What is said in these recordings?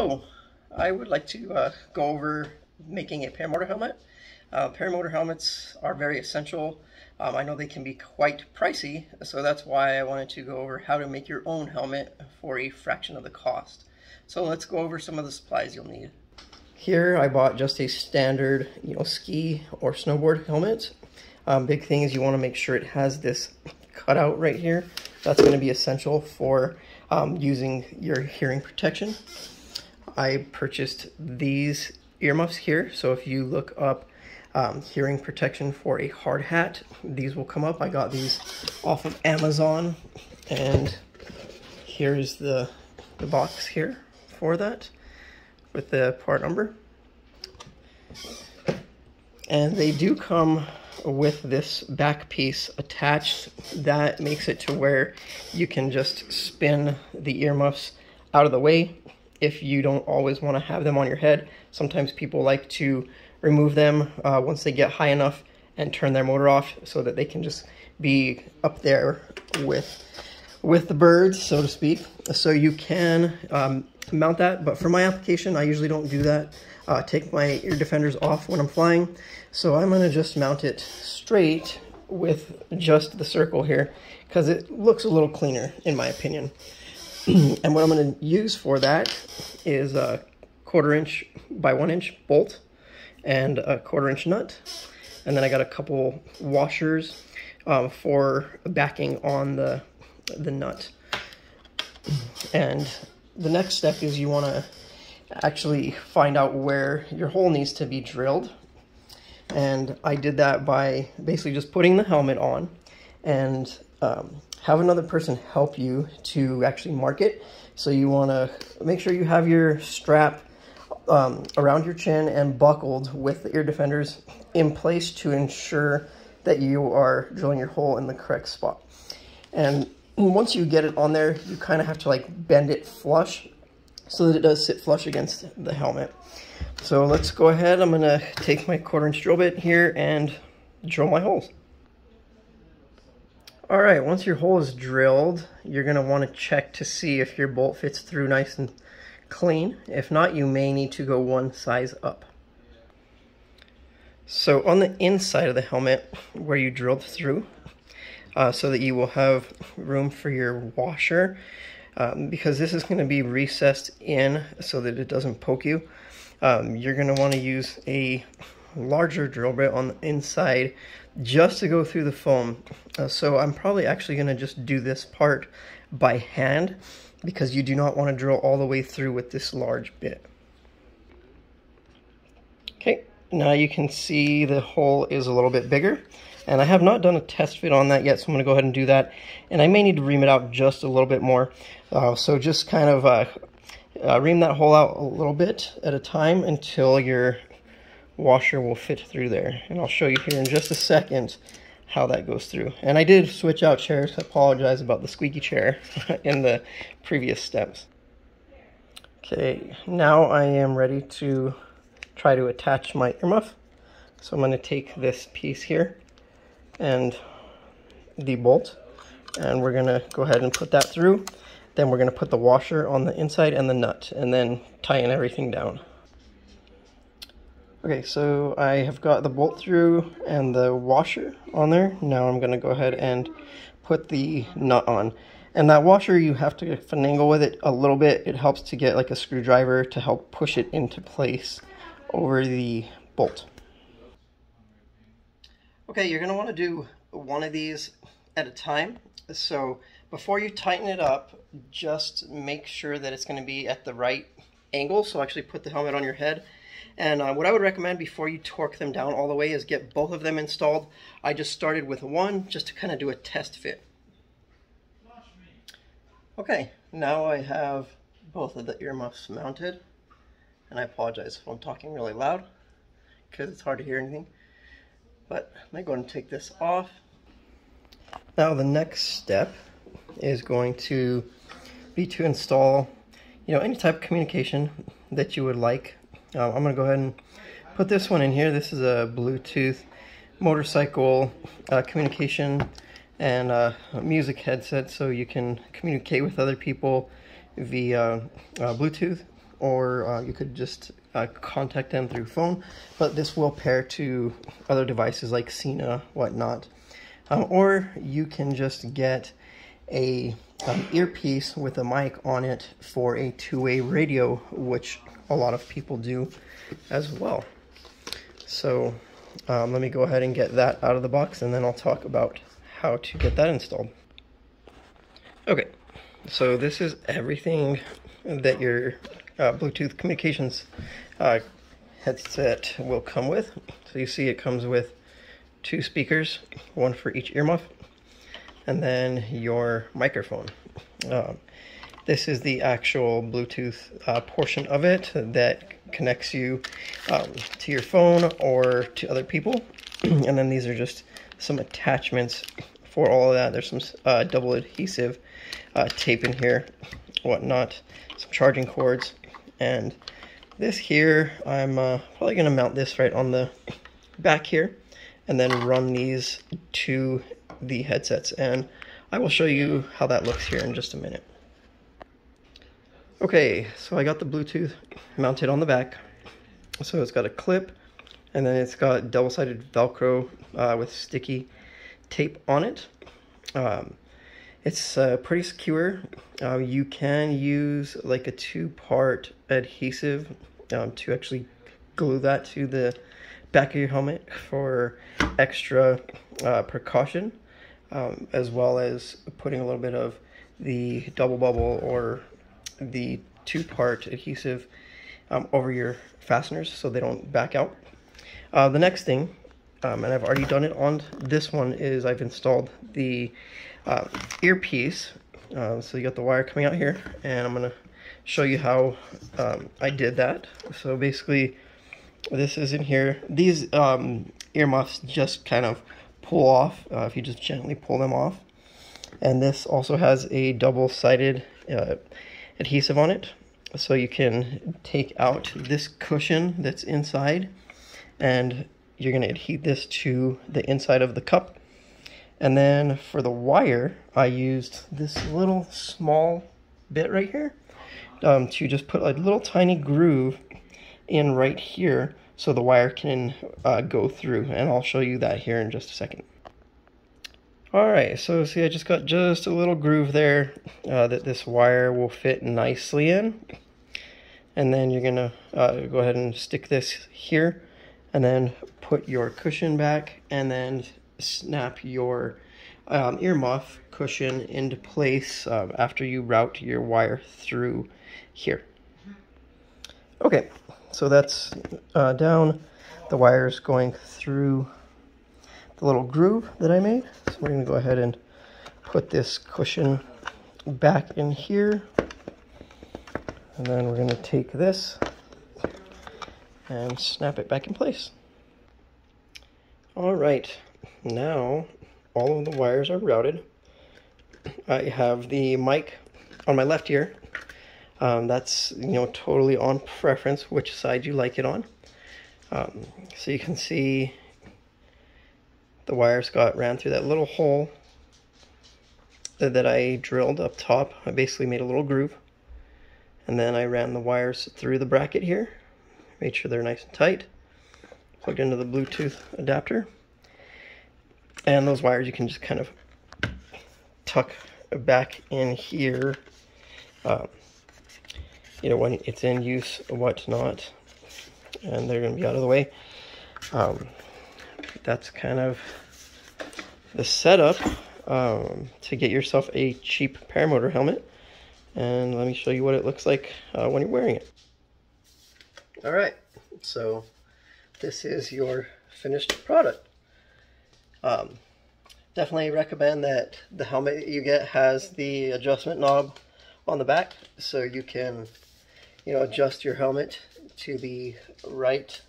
So, I would like to go over making a paramotor helmet. Paramotor helmets are very essential. I know they can be quite pricey, so that's why I wanted to go over how to make your own helmet for a fraction of the cost. So let's go over some of the supplies you'll need. Here I bought just a standard, ski or snowboard helmet. Big thing is you want to make sure it has this cutout right here. That's going to be essential for using your hearing protection. I purchased these earmuffs here, so if you look up hearing protection for a hard hat, these will come up. I got these off of Amazon, and here's the box here for that with the part number. And they do come with this back piece attached that makes it to where you can just spin the earmuffs out of the way if you don't always want to have them on your head. Sometimes people like to remove them once they get high enough and turn their motor off so that they can just be up there with the birds, so to speak. So you can mount that, but for my application I usually don't do that. Take my ear defenders off when I'm flying, so I'm going to just mount it straight with just the circle here because it looks a little cleaner in my opinion. And what I'm going to use for that is a 1/4 inch by 1 inch bolt and a 1/4 inch nut, and then I got a couple washers for backing on the nut. And the next step is you want to actually find out where your hole needs to be drilled, and I did that by basically just putting the helmet on and have another person help you to actually mark it. So you want to make sure you have your strap around your chin and buckled with the ear defenders in place to ensure that you are drilling your hole in the correct spot. And once you get it on there, you kind of have to like bend it flush so that it does sit flush against the helmet. So let's go ahead. I'm going to take my 1/4 inch drill bit here and drill my holes. Alright, once your hole is drilled, you're going to want to check to see if your bolt fits through nice and clean. If not, you may need to go one size up. So on the inside of the helmet where you drilled through, so that you will have room for your washer, because this is going to be recessed in so that it doesn't poke you, you're going to want to use a larger drill bit on the inside just to go through the foam. So I'm probably actually going to just do this part by hand because you do not want to drill all the way through with this large bit. Okay, now you can see the hole is a little bit bigger, and I have not done a test fit on that yet, so I'm going to go ahead and do that, and I may need to ream it out just a little bit more. So just kind of ream that hole out a little bit at a time until your washer will fit through there, and I'll show you here in just a second how that goes through. And I did switch out chairs. I apologize about the squeaky chair in the previous steps. Okay, now I am ready to try to attach my earmuff. So I'm going to take this piece here and the bolt, and we're going to go ahead and put that through. Then we're going to put the washer on the inside and the nut, and then tie in everything down. Okay, so I have got the bolt through and the washer on there. Now I'm going to go ahead and put the nut on. And that washer, you have to finagle with it a little bit. It helps to get like a screwdriver to help push it into place over the bolt. Okay, you're going to want to do one of these at a time. So before you tighten it up, just make sure that it's going to be at the right angle. So actually put the helmet on your head. And what I would recommend before you torque them down all the way is get both of them installed. I just started with one just to kind of do a test fit. Okay, now I have both of the earmuffs mounted. And I apologize if I'm talking really loud because it's hard to hear anything. But I'm going to take this off. Now the next step is going to be to install, any type of communication that you would like. I'm going to go ahead and put this one in here. This is a Bluetooth motorcycle communication and a music headset, so you can communicate with other people via Bluetooth or you could just contact them through phone, but this will pair to other devices like Cena, whatnot. Or you can just get a earpiece with a mic on it for a two-way radio, which a lot of people do as well. So let me go ahead and get that out of the box, and then I'll talk about how to get that installed. Okay, so this is everything that your Bluetooth communications headset will come with. So you see it comes with 2 speakers, one for each earmuff, and then your microphone. This is the actual Bluetooth portion of it that connects you to your phone or to other people. And then these are just some attachments for all of that. There's some double adhesive tape in here, whatnot, some charging cords, and this here, I'm probably going to mount this right on the back here, and then run these to the headsets, and I will show you how that looks here in just a minute. Okay, so I got the Bluetooth mounted on the back. So it's got a clip, and then it's got double-sided Velcro with sticky tape on it. It's pretty secure. You can use like a 2-part adhesive to actually glue that to the back of your helmet for extra precaution, as well as putting a little bit of the double bubble or the 2-part adhesive over your fasteners so they don't back out. The next thing, and I've already done it on this one, is I've installed the earpiece. So you got the wire coming out here, and I'm going to show you how I did that. So basically, this is in here. These earmuffs just kind of pull off if you just gently pull them off. And this also has a double-sided adhesive on it, so you can take out this cushion that's inside, and you're going to adhere this to the inside of the cup. And then for the wire, I used this little small bit right here to just put a little tiny groove in right here so the wire can go through, and I'll show you that here in just a second. Alright, so see, I just got just a little groove there that this wire will fit nicely in. And then you're going to go ahead and stick this here, and then put your cushion back, and then snap your earmuff cushion into place after you route your wire through here. Okay, so that's down. The wire's going through the little groove that I made. So we're going to go ahead and put this cushion back in here. And then we're going to take this and snap it back in place. Alright, now all of the wires are routed. I have the mic on my left ear. That's, totally on preference which side you like it on. So you can see the wires ran through that little hole that I drilled up top. I basically made a little groove, and then I ran the wires through the bracket here, made sure they're nice and tight, plugged into the Bluetooth adapter, and those wires you can just kind of tuck back in here, when it's in use or whatnot, and they're going to be out of the way. That's kind of the setup to get yourself a cheap paramotor helmet, and let me show you what it looks like when you're wearing it. Alright, so this is your finished product. Definitely recommend that the helmet you get has the adjustment knob on the back, so you can adjust your helmet to the right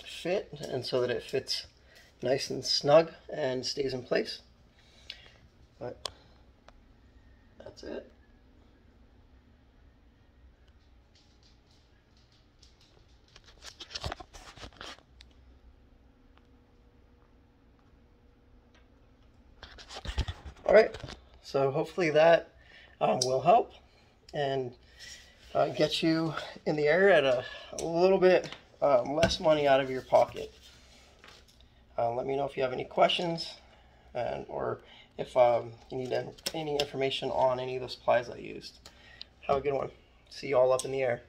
fit, and so that it fits nice and snug and stays in place. But that's it. Alright, so hopefully that will help, and get you in the air at a little bit less money out of your pocket. Let me know if you have any questions, or if you need any information on any of the supplies I used. Have a good one. See you all up in the air.